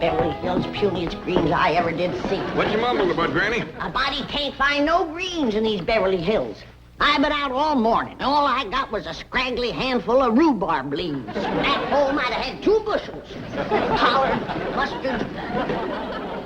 Beverly Hills puniest greens I ever did see. What you mumbled about, Granny? A body can't find no greens in these Beverly Hills. I've been out all morning, and all I got was a scraggly handful of rhubarb leaves. That hole might have had 2 bushels. Collard, mustard.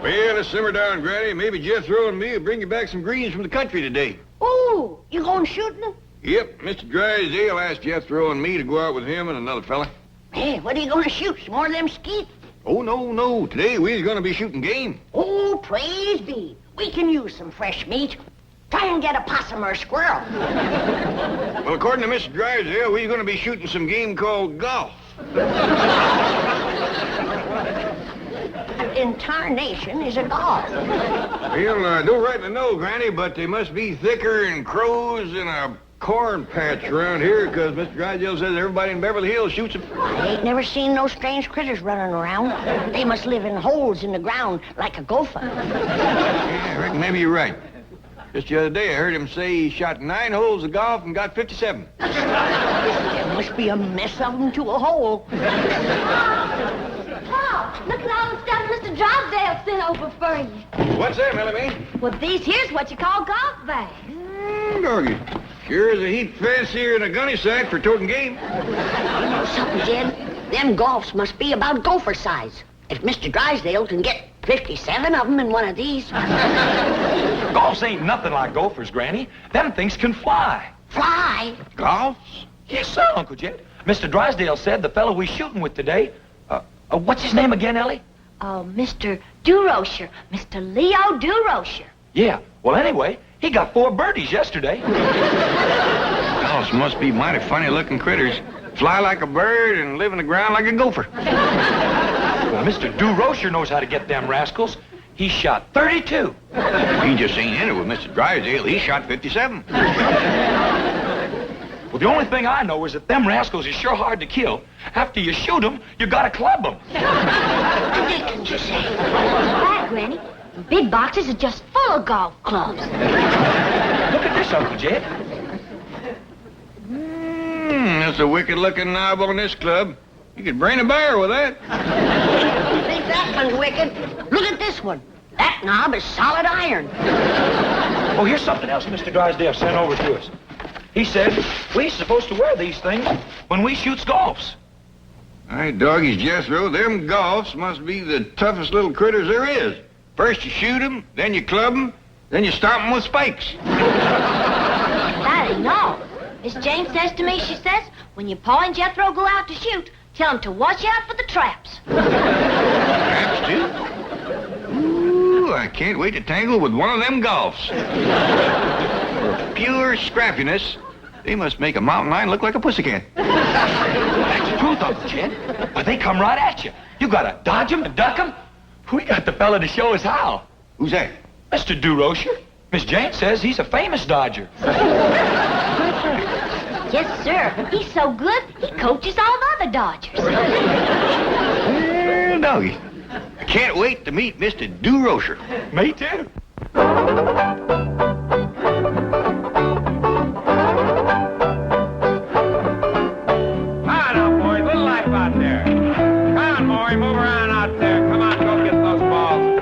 Well, let's simmer down, Granny. Maybe Jethro and me will bring you back some greens from the country today. Oh, you going shooting? Yep, Mr. Drysdale asked Jethro and me to go out with him and another fella. Hey, what are you going to shoot? Some more of them skeet? Oh, no. Today we're going to be shooting game. Oh, praise be. We can use some fresh meat. Try and get a possum or a squirrel. Well, according to Mr. Drysdale, we're going to be shooting some game called golf. Intarnation is a golf. Well, I don't rightly know, Granny, but they must be thicker than crows in a corn patch around here, because Mr. Drysdale says everybody in Beverly Hills shoots them. I ain't never seen no strange critters running around. They must live in holes in the ground like a gopher. Yeah, I reckon maybe you're right. Just the other day, I heard him say he shot 9 holes of golf and got 57. There must be a mess of them to a hole. Paul, look at all the stuff Mr. Drysdale sent over for you. What's that, Melanie? Well, these here's what you call golf bags. Doggy. Sure is a heap fancier than a gunny sack for toting game. You know something, Jed? Them golfs must be about gopher size. If Mr. Drysdale can get 57 of them in one of these. Golfs ain't nothing like gophers, Granny. Them things can fly. Fly? Golfs? Yes, sir, Uncle Jed. Mr. Drysdale said the fellow we shooting with today, what's his name again, Ellie? Mr. Durocher. Mr. Leo Durocher. Yeah, well, anyway, he got 4 birdies yesterday. Golfs must be mighty funny-looking critters. Fly like a bird and live in the ground like a gopher. Well, Mr. Durocher knows how to get them rascals. He shot 32. He just ain't in it with Mr. Drysdale. He shot 57. Well, the only thing I know is that them rascals is sure hard to kill. After you shoot them, you gotta club them. What did you say? That, Granny. The big boxes are just full of golf clubs. Look at this, Uncle Jed. That's a wicked-looking knob on this club. You could brain a bear with that. You think that one's wicked? Look at this one. That knob is solid iron. Oh, here's something else Mr. Drysdale sent over to us. He said we're supposed to wear these things when we shoots golfs. All right, doggies, Jethro, them golfs must be the toughest little critters there is. First you shoot them, then you club them, then you stomp them with spikes. That ain't all. Miss Jane says to me, she says, when your pa and Jethro go out to shoot, tell them to watch out for the traps. Traps, too? Ooh, I can't wait to tangle with one of them golfs. For pure scrappiness, they must make a mountain lion look like a pussycat. That's the truth, Uncle Jed. But they come right at you. You gotta dodge them and duck them. We got the fella to show us how. Who's that? Mr. Durocher. Miss Jane says he's a famous dodger. Yes, sir. He's so good, he coaches all the other dodgers. Well, doggy, I can't wait to meet Mr. Durocher. Me too. Hi now, boys. Little life out there. Come on, Maury. Move around out there. Come on, go get those balls.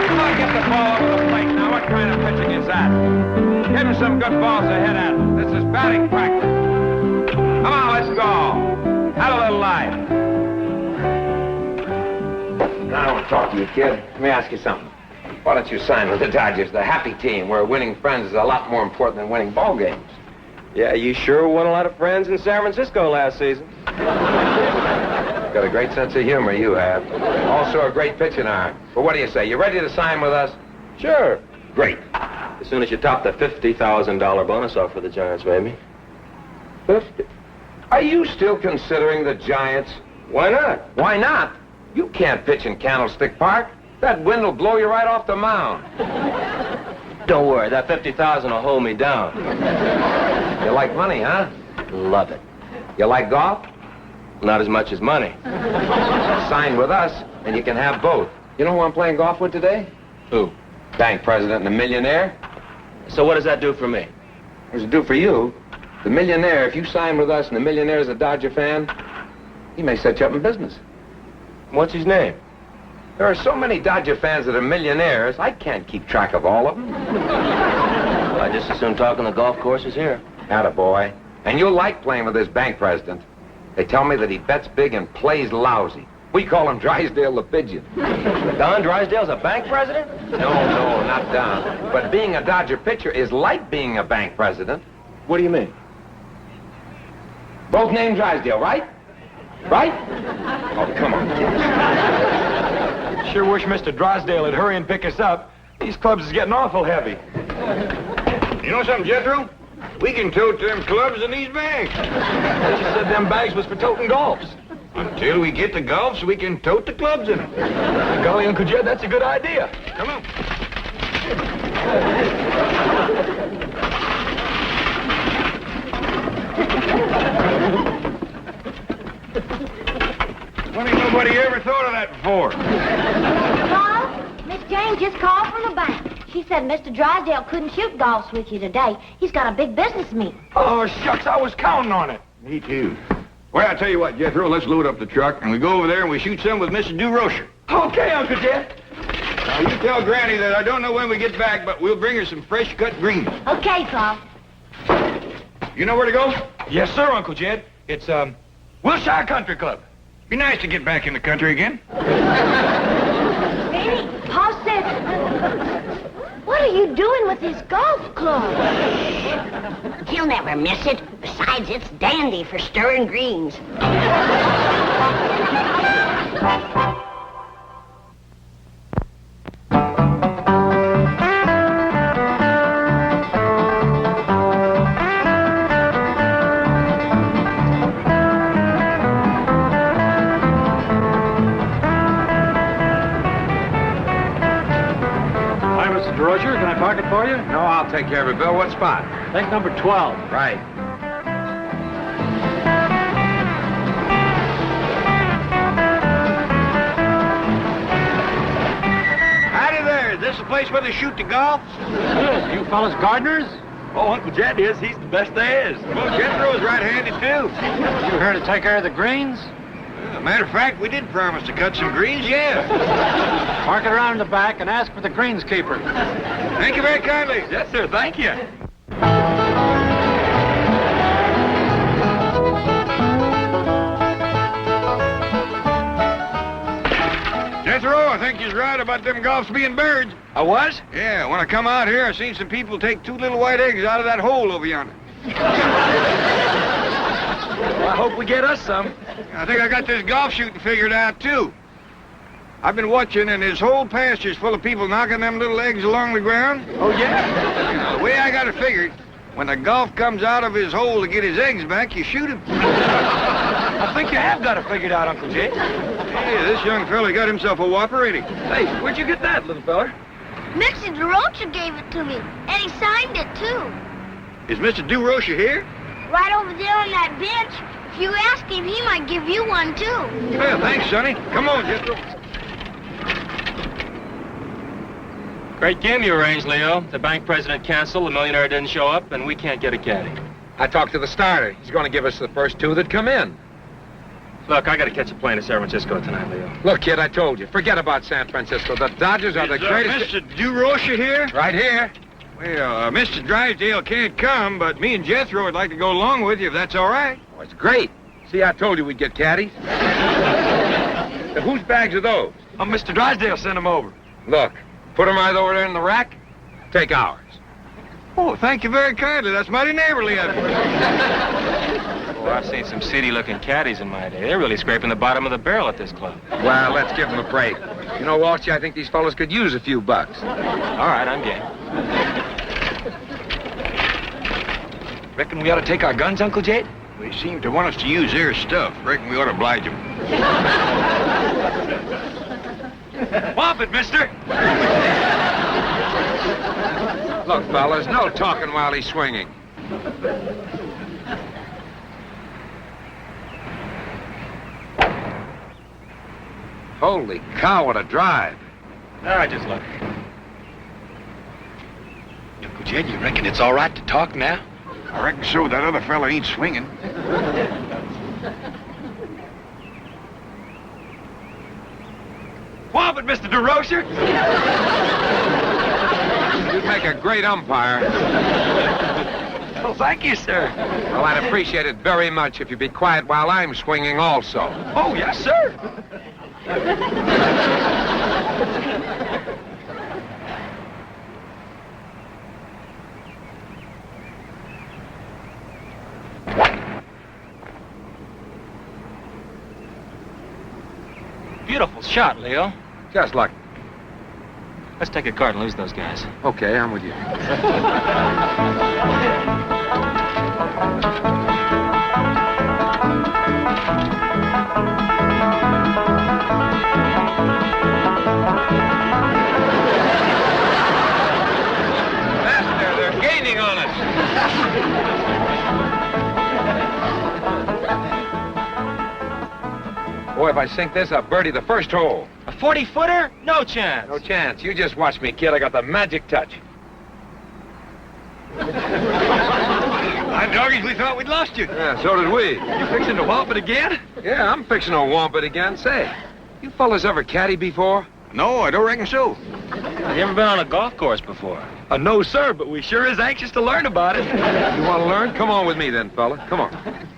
Come on, get the ball over the plate. Now, what kind of pitching is that? Give him some good balls ahead at him. This is batting practice. Come on, let's go. Have a little life. Now, I want to talk to you, kid. Let me ask you something. Why don't you sign with the Dodgers, the happy team, where winning friends is a lot more important than winning ball games? Yeah, you sure won a lot of friends in San Francisco last season. Got a great sense of humor, you have. Also a great pitching arm. But what do you say? You ready to sign with us? Sure. Great. As soon as you top the $50,000 bonus offer the Giants made me. 50. Are you still considering the Giants? Why not? Why not? You can't pitch in Candlestick Park. That wind will blow you right off the mound. Don't worry, that $50,000 will hold me down. You like money, huh? Love it. You like golf? Not as much as money. Sign with us, and you can have both. You know who I'm playing golf with today? Who? Bank president and a millionaire. So what does that do for me? What does it do for you? The millionaire, if you sign with us and the millionaire's a Dodger fan, he may set you up in business. What's his name? There are so many Dodger fans that are millionaires, I can't keep track of all of them. I just as soon talk on the golf courses here. Attaboy. And you'll like playing with this bank president. They tell me that he bets big and plays lousy. We call him Drysdale the Pigeon. Don Drysdale's a bank president? No, not Don. But being a Dodger pitcher is like being a bank president. What do you mean? Both named Drysdale, right? Right? Oh, come on, kids. Sure wish Mr. Drysdale would hurry and pick us up. These clubs is getting awful heavy. You know something, Jethro? We can tote them clubs in these bags. They just said them bags was for toting golfs. Until we get the golfs, we can tote the clubs in them. Golly, Uncle Jed, that's a good idea. Come on. Funny nobody ever thought of that before. Paul, Miss Jane just called from the bank. She said Mr. Drysdale couldn't shoot golfs with you today. He's got a big business meeting. Oh, shucks, I was counting on it. Me too. Well, I'll tell you what, Jethro, let's load up the truck and we go over there and we shoot some with Mrs. DeRocher. Okay, Uncle Jed. Now, you tell Granny that I don't know when we get back, but we'll bring her some fresh cut greens. Okay, Paul. You know where to go? Yes, sir, Uncle Jed. It's, Wilshire Country Club. Be nice to get back in the country again. Benny, Paul said... What are you doing with his golf club? He'll never miss it. Besides, it's dandy for stirring greens. Roger, can I park it for you? No, I'll take care of it, Bill. What spot? Take number 12. Right. Howdy there. Is this the place where they shoot the golf? You fellas gardeners? Oh, Uncle Jed is. He's the best there is. Well, Jethro's right-handed, too. You here to take care of the greens? Matter of fact, we did promise to cut some greens, yeah. Park it around in the back and ask for the greenskeeper. Thank you very kindly. Yes, sir. Thank you. Jethro, I think you're right about them golfs being birds. I was? Yeah, when I come out here, I seen some people take 2 little white eggs out of that hole over yonder. Well, I hope we get us some. I think I got this golf shooting figured out, too. I've been watching, and this whole pasture's full of people knocking them little eggs along the ground. Oh, yeah? The way I got it figured, when the golf comes out of his hole to get his eggs back, you shoot him. I think you have got it figured out, Uncle Jed. Hey, this young fella got himself a whopper, ain't he? Hey, where'd you get that, little feller? Mr. DeRocher gave it to me, and he signed it, too. Is Mr. DeRocher here? Right over there on that bench. If you ask him, he might give you one, too. Well, thanks, Sonny. Come on, Jethro. Great game you arranged, Leo. The bank president canceled, the millionaire didn't show up, and we can't get a caddy. I talked to the starter. He's going to give us the first 2 that come in. Look, I gotta catch a plane to San Francisco tonight, Leo. Look, kid, I told you. Forget about San Francisco. The Dodgers are the greatest... Mr. DeRocher here? Right here. Well, Mr. Drysdale can't come, but me and Jethro would like to go along with you, if that's all right. Oh, it's great. See, I told you we'd get caddies. Now, whose bags are those? Oh, Mr. Drysdale sent them over. Look, put them right over there in the rack. Take ours. Oh, thank you very kindly. That's mighty neighborly of you. Oh, I've seen some seedy-looking caddies in my day. They're really scraping the bottom of the barrel at this club. Well, let's give them a break. You know, Walshy, I think these fellas could use a few bucks. All right, I'm game. Reckon we ought to take our guns, Uncle Jed? They seem to want us to use their stuff. Reckon we ought to oblige them. Whop it, mister! Look, fellas, no talking while he's swinging. Holy cow, what a drive. I just love it. Uncle Jed, you reckon it's all right to talk now? I reckon so. That other fella ain't swinging. help it, Mr. DeRocher. You'd make a great umpire. Well, thank you, sir. Well, I'd appreciate it very much if you'd be quiet while I'm swinging also. Oh, yes, sir. Beautiful shot, Leo. Just luck. Let's take a card and lose those guys. Okay, I'm with you. Master, they're gaining on us. Boy, if I sink this, I'll birdie the first hole. A 40-footer? No chance. No chance. You just watch me, kid. I got the magic touch. Hi, doggies, we thought we'd lost you. Yeah, so did we. You fixing to whomp it again? Yeah, I'm fixing to whomp it again. Say, you fellas ever caddy before? No, I don't reckon so. Have you ever been on a golf course before? No, sir, but we sure is anxious to learn about it. You want to learn? Come on with me then, fella. Come on.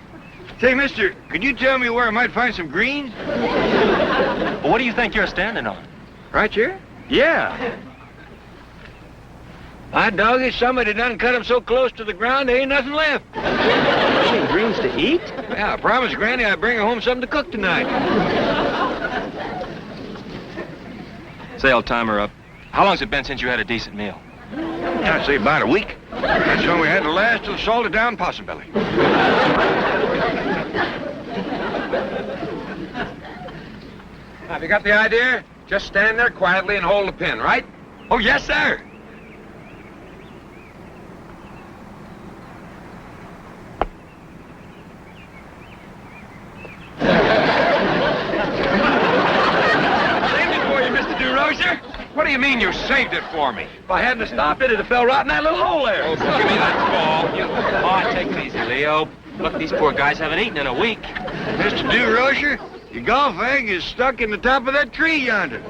Say, mister, could you tell me where I might find some greens? Well, what do you think you're standing on? Right here? Yeah. My doggies, somebody done cut them so close to the ground there ain't nothing left. Any greens to eat? Yeah, I promised Granny I'd bring her home something to cook tonight. Say, old timer up. How long's it been since you had a decent meal? I'd say about a week. That's when we had the last of the salted down possum belly. Have you got the idea? Just stand there quietly and hold the pin, right? Oh, yes, sir. Saved it for you, Mr. DeRocher. What do you mean you saved it for me? If I hadn't have stopped it, it'd have fell right in that little hole there. Oh, give me that ball. Oh, take it easy, Leo. Look, these poor guys haven't eaten in a week. Mr. DeRocher, your golf egg is stuck in the top of that tree yonder.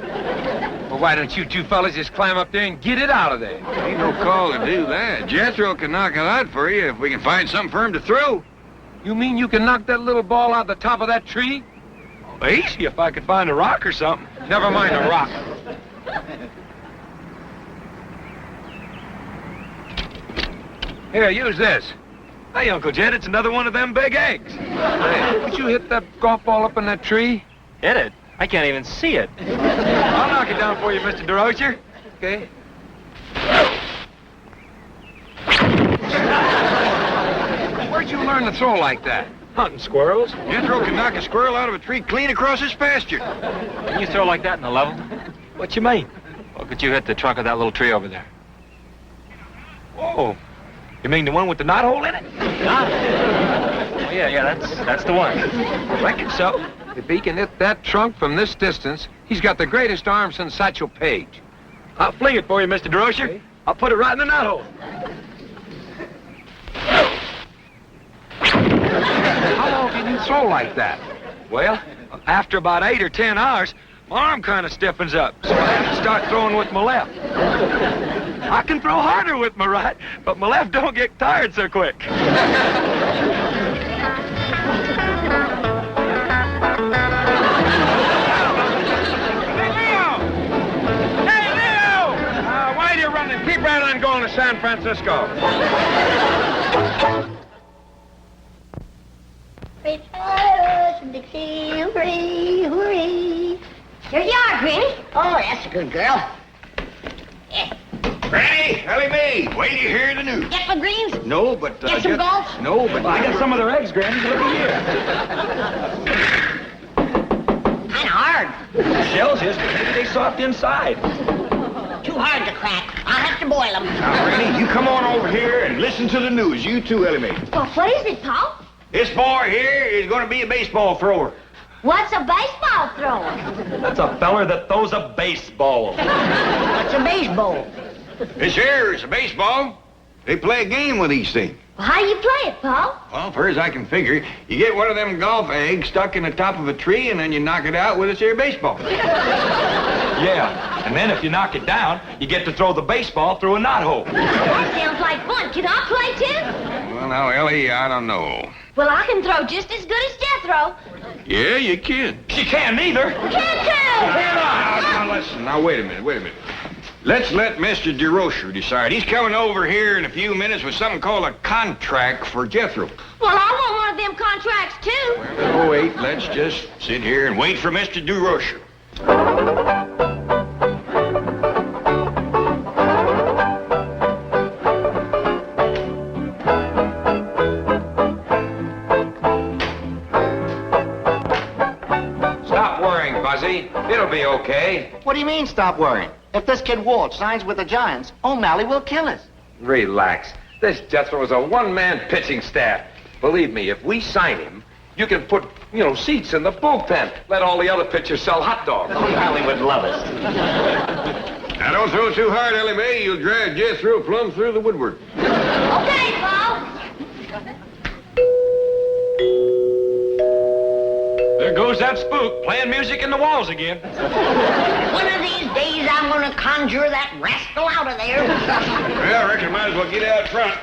Well, why don't you two fellas just climb up there and get it out of there? Ain't no call to do that. Jethro can knock it out for you if we can find something for him to throw. You mean you can knock that little ball out the top of that tree? Easy if I could find a rock or something. Never mind a rock. Here, use this. Hey, Uncle Jed, it's another one of them big eggs. Hey, could you hit that golf ball up in that tree? Hit it? I can't even see it. I'll knock it down for you, Mr. DeRocher. Okay. Where'd you learn to throw like that? Hunting squirrels. Jethro can knock a squirrel out of a tree clean across his pasture. Can you throw like that in the level? What you mean? Well, could you hit the trunk of that little tree over there? Whoa. You mean the one with the knothole in it? Oh, yeah, that's the one. Reckon so. If he can hit that trunk from this distance, he's got the greatest arm since Satchel Paige. I'll fling it for you, Mr. DeRocher. Okay. I'll put it right in the knothole. How long can you throw like that? Well, after about 8 or 10 hours, my arm kind of stiffens up, so I have to start throwing with my left. I can throw harder with my right, but my left don't get tired so quick. Why are you running? Keep right on going to San Francisco. Dixie, hooray, hooray. Here you are, Granny. Oh, that's a good girl. Yeah. Granny, Ellie Mae, wait till you hear the news. Get my greens? No, but... Get some golf? No, but... I got some of their eggs, Granny. Look at Kind of hard. here. Shells is, but maybe they soft inside. Too hard to crack. I'll have to boil them. Now, Granny, you come on over here and listen to the news. You too, Ellie Mae. Well, what is it, Paul? This boy here is going to be a baseball thrower. What's a baseball thrower? That's a feller that throws a baseball. What's a baseball? This here is a baseball. They play a game with these things. Well, how do you play it, Paul? Well, far as I can figure, you get one of them golf eggs stuck in the top of a tree, and then you knock it out with this here baseball. Yeah, and then if you knock it down, you get to throw the baseball through a knothole. That sounds like fun. Can I play, too? Well, now, Ellie, I don't know. Well, I can throw just as good as Jethro. Yeah, you can. She can't neither. Can too! Now, listen. Now, wait a minute. Let's let Mr. DeRocher decide. He's coming over here in a few minutes with something called a contract for Jethro. Well, I want one of them contracts, too. Oh, wait. Let's just sit here and wait for Mr. DeRocher. Stop worrying, Buzzy. It'll be okay. What do you mean, stop worrying? If this kid Walt signs with the Giants, O'Malley will kill us. Relax. This Jethro is a one-man pitching staff. Believe me, if we sign him, you can put, seats in the bullpen. Let all the other pitchers sell hot dogs. O'Malley would love us. Now, don't throw too hard, Ellie Mae. You'll drive Jethro plumb through the woodwork. Okay, Paul. There goes that spook playing music in the walls again. One of these days, I'm going to conjure that rascal out of there. Well, I reckon might as well get out front.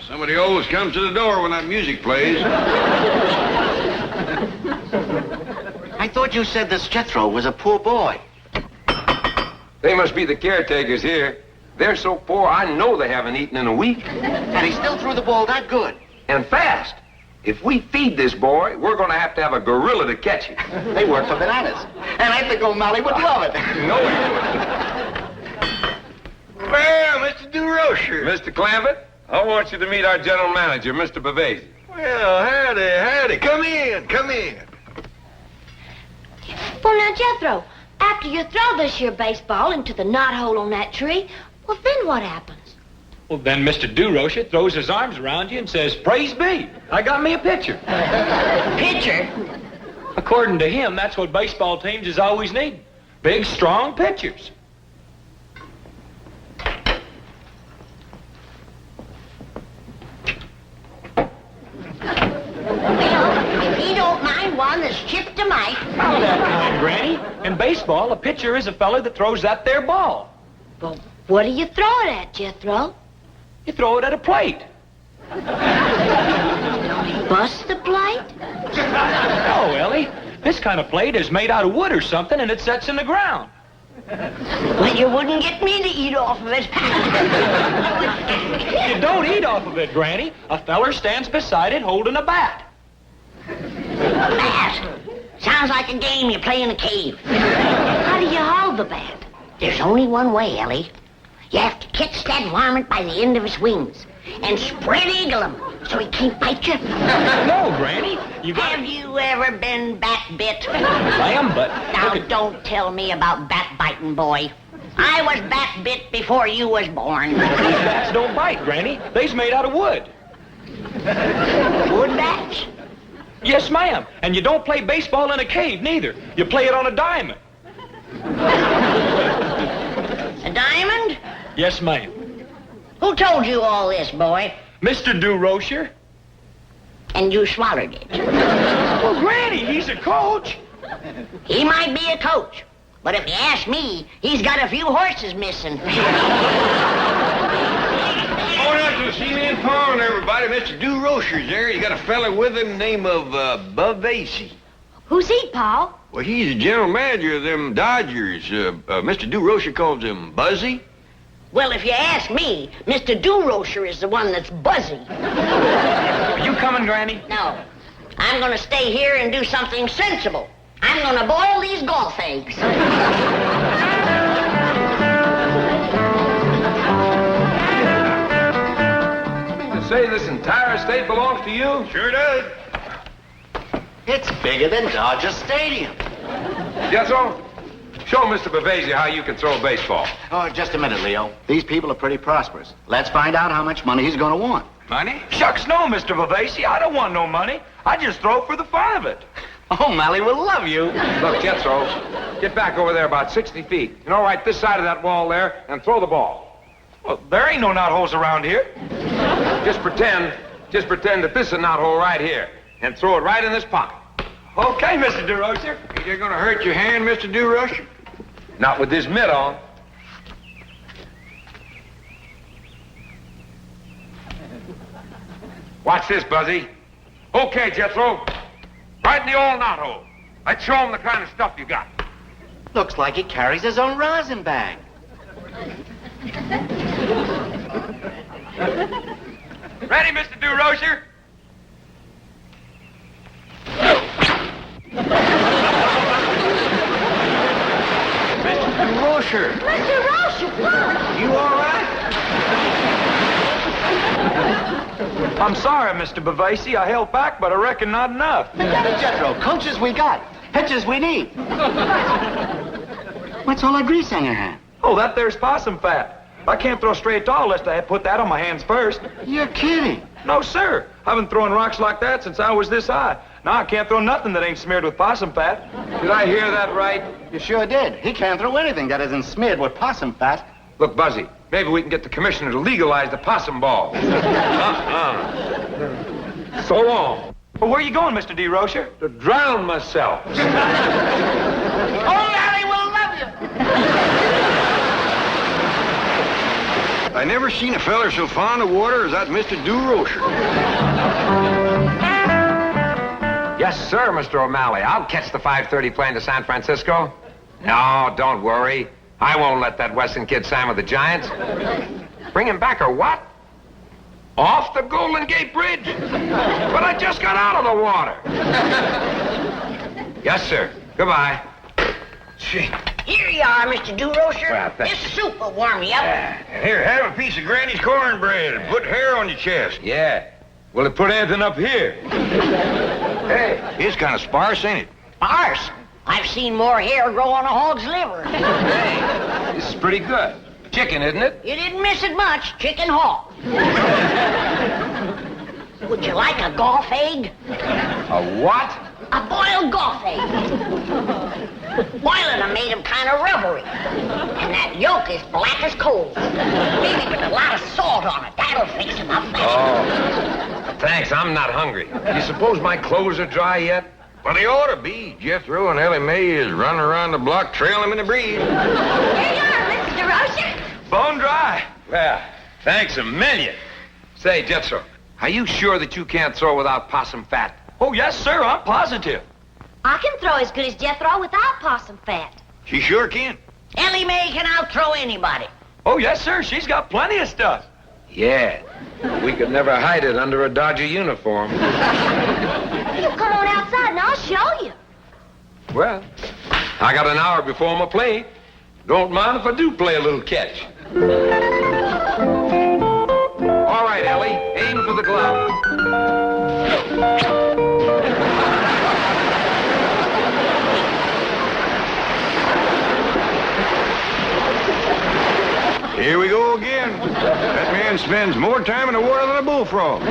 Somebody always comes to the door when that music plays. I thought you said this Jethro was a poor boy. They must be the caretakers here. They're so poor, I know they haven't eaten in a week. And he still threw the ball that good. And fast. If we feed this boy, we're going to have a gorilla to catch him. They work for bananas. And I think O'Malley would love it. No, he wouldn't. Well, Mr. DeRocher. Mr. Clampett, I want you to meet our general manager, Mr. Bavasi. Well, howdy. Come in. Well, now, Jethro, after you throw this here baseball into the knothole on that tree, well, then what happens? Well, then Mr. DeRocher throws his arms around you and says, "Praise be, I got me a pitcher." Pitcher? According to him, that's what baseball teams is always needing. Big, strong pitchers. Well, if he don't mind one that's chipped to mite. How that kind, Granny? In baseball, a pitcher is a fella that throws that there ball. Well, what do you throw it at, Jethro? You throw it at a plate. Bust the plate? Oh, Ellie, this kind of plate is made out of wood or something, and it sets in the ground. Well, you wouldn't get me to eat off of it. You don't eat off of it, Granny. A feller stands beside it holding a bat. Bat? Sounds like a game you play in a cave. How do you hold the bat? There's only one way, Ellie. You have to catch that varmint by the end of his wings and spread eagle him so he can't bite you. No, Granny. Have you ever been bat bit? I am, but... Now, don't tell me about bat biting, boy. I was bat bit before you was born. These bats don't bite, Granny. They's made out of wood. Wood bats? Yes, ma'am. And you don't play baseball in a cave, neither. You play it on a diamond. A diamond? Yes, ma'am. Who told you all this, boy? Mr. DeRocher? And you swallowed it. Well, Granny, he's a coach. He might be a coach, but if you ask me, he's got a few horses missing. Going out to the cement pond, everybody. Mr. DeRocher's there. You got a fella with him named Bavasi. Who's he, Paul? Well, he's the general manager of them Dodgers. Mr. DeRocher calls him Buzzy. Well, if you ask me, Mr. DeRocher is the one that's buzzy. Are you coming, Granny? No, I'm going to stay here and do something sensible. I'm going to boil these golf eggs. To say this entire estate belongs to you? Sure does. It's bigger than Dodger Stadium. Jethro, show Mr. Bavasi how you can throw a baseball. Oh, just a minute, Leo. These people are pretty prosperous. Let's find out how much money he's going to want. Money? Shucks, no, Mr. Bavasi. I don't want no money. I just throw for the fun of it. O'Malley will love you. Look, Jethro, get back over there about 60 feet. Right this side of that wall there, and throw the ball. Well, there ain't no knotholes around here. Just pretend Just pretend that this is a knothole right here and throw it right in this pocket. Okay, Mr. DeRocher. Ain't that gonna hurt your hand, Mr. DeRusher? Not with this mitt on. Watch this, Buzzy. Okay, Jethro. Right in the old knothole. Let's show him the kind of stuff you got. Looks like he carries his own rosin bag. Ready, Mr. DeRocher? DeRusher, Mr. Rocher, you all right? I'm sorry, Mr. Bavasi. I held back, but I reckon not enough. Jethro, coaches we got. Pitches we need. What's all that grease on your hand? Oh, that there's possum fat. I can't throw straight tall unless I put that on my hands first. You're kidding. No, sir. I've been throwing rocks like that since I was this high. Now I can't throw nothing that ain't smeared with possum fat. Did I hear that right? You sure did. He can't throw anything that isn't smeared with possum fat. Look, Buzzy, maybe we can get the commissioner to legalize the possum ball. So long. Well, where are you going, Mr. DeRocher? To drown myself. Oh, Larry will love you. I never seen a feller so fond of water as that Mr. DeRusher. Yes, sir, Mr. O'Malley. I'll catch the 5:30 plane to San Francisco. No, don't worry. I won't let that Weston kid sign with the Giants. Bring him back or what? Off the Golden Gate Bridge. But I just got out of the water. Yes, sir. Goodbye. Gee. Here you are, Mr. DeRocher. Well, thank This soup will warm you up. And here, have a piece of Granny's cornbread and put hair on your chest. Yeah. Will it put anything up here? Hey, it's kind of sparse, ain't it? Arse. I've seen more hair grow on a hog's liver. Hey, this is pretty good. Chicken, isn't it? You didn't miss it much. Chicken hog. Would you like a golf egg? A what? A boiled golf egg. Boiling them made them kind of rubbery. And that yolk is black as coal. Maybe put a lot of salt on it. That'll fix them up better. Oh. Thanks, I'm not hungry. You suppose my clothes are dry yet? Well, they ought to be. Jethro and Ellie Mae is running around the block trailing them in the breeze. here you are, Mr. DeRocher. Bone dry. Well, thanks a million. Say, Jethro, are you sure that you can't throw without possum fat? Oh, yes, sir. I'm positive. I can throw as good as Jethro without possum fat. She sure can. Ellie Mae can outthrow anybody. Oh, yes, sir. She's got plenty of stuff. Yeah. We could never hide it under a Dodger uniform. You come on outside and I'll show you. Well, I got an hour before my plane. Don't mind if I do play a little catch. All right, Ellie. Aim for the glove. Here we go again. That man spends more time in the water than a bullfrog.